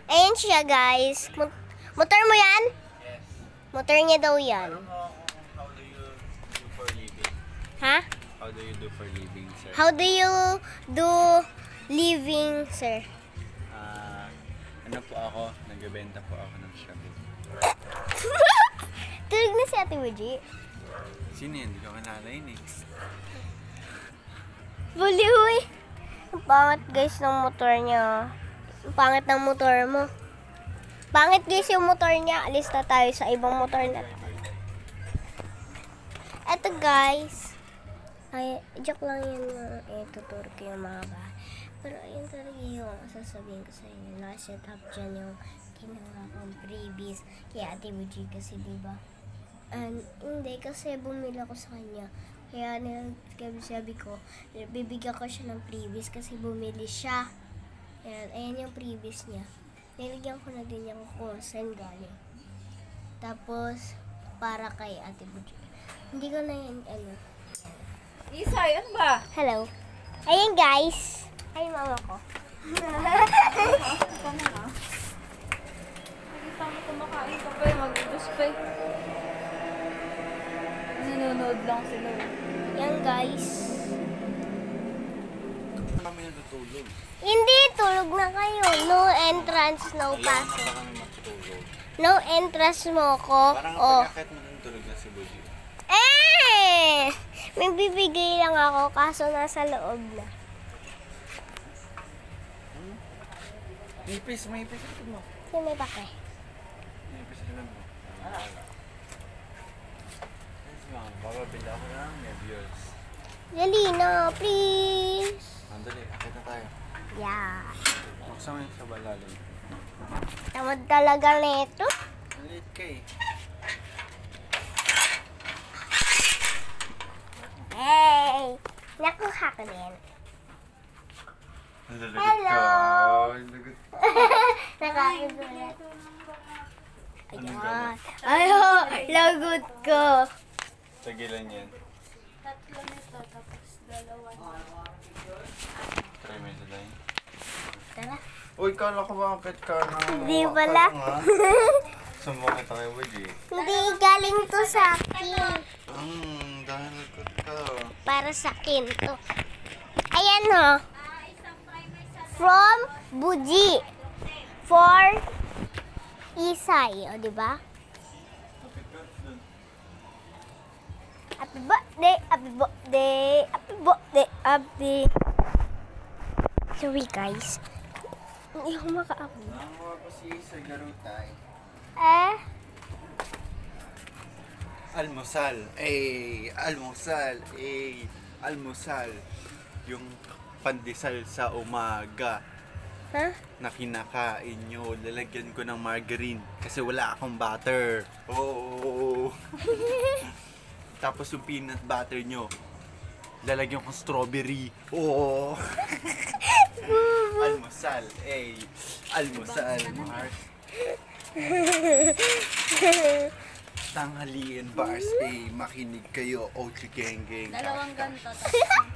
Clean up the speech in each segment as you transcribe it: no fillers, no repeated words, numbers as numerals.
Ayan siya, guys. Motor mo yan? Yes. Motor niya daw yan. Alam mo kung how do you do for living? Ha? How do you do for living, sir? How do you do living, sir? Ano po ako? Nagbebenta po ako ng shabu. Tulog na si Ate Wuji. Sino yan? Hindi ko kilala yun eh. Bulihoy. Ang pangit, guys, ng motor niya. Ang pangit ng motor mo. Pangit, guys, yung motor niya. Alis na tayo sa ibang motor na. Eto, guys. Ay, joke lang yan. Tuturo ko yung mga bahay. Pero ayun talaga yung sasabihin ko sa inyo. Nakaset up dyan yung ginawa kong previous kay Ate Wuji kasi, diba? And hindi, kasi bumili ako sa kanya. Kaya sabi ko, bibigyan ko siya ng previous kasi bumili siya. Ayan yung previous niya. Niligyan ko na din yung kung saan galing. Tapos, para kay Ate Wuji. Hindi ko na yan, Isay, ano ba? Hello. Ayan, guys. Ay, mama ko. Ito na ha. Nakita mo kumakain ka pa eh, mag-udus pa eh. Nanonood lang sila eh. Yan, guys. Kami natutulog. Hindi, tulog na kayo. No entrance, no pasok. Ayaw na kami matutulog. No entrance mo ko. Parang Oh. pag-akit mo natutulog na si Buji. May bibigay lang ako kaso nasa loob na. Ipis mo. Sino may pake? Ipis na lang mo. Bababila ako ng nebios. Dali na, please. Andali, akit na tayo. Yeah. Buksan mo yung sa balalim. Tamad talaga nito. Malit ka eh. Hey! Nakuha ko din. Hello! Nakakigulat. Ayan. Ayaw! Lagot ko. Tagilan yan. Tatlo nito, tapos dalawa na. Try mo yung line. Tara. Uy, kala ko ba akit ka na? Hindi pala. Sumbong kita kay Buji. Hindi, galing to sa akin. Dahil likod ka. Para sa akin to. Ayan ho. From Buji. For Isay. O, diba? Happy birthday, happy birthday, happy birthday, happy. Sorry, guys. Hindi ako makaabot. Nangawa ko si Sir Garutay. Almusal. Almusal. Almusal. Yung pandesal sa umaga Ha? na kinakain nyo. Lalagyan ko ng margarine kasi wala akong butter. Oh. Tapos yung peanut butter nyo, lalagyan ko strawberry. Oh. Almusal. Almusal. Mars. Tanghalian bars, makinig kayo, Ochi Geng Geng. Dalawang ganito.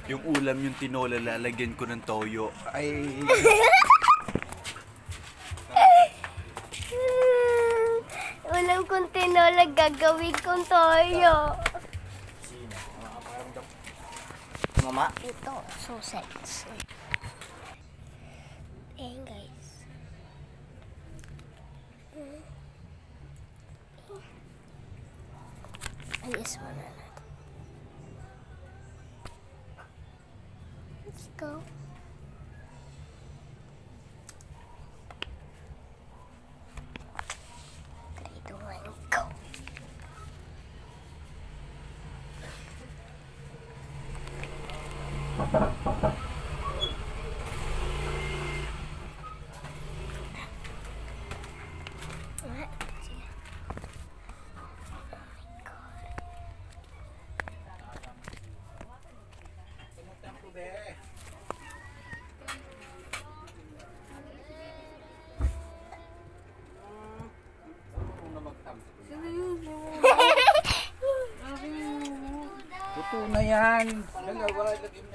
Yung ulam yung tinola, lalagyan ko ng toyo. Ulam kong tinola, gagawin kong toyo. Sino? Mama? Ito, so sexy. Ayan, guys. Alis mo na natin. Let's go. 3, 2, 1, go. Ito na yan. Dalawa, lagyan mo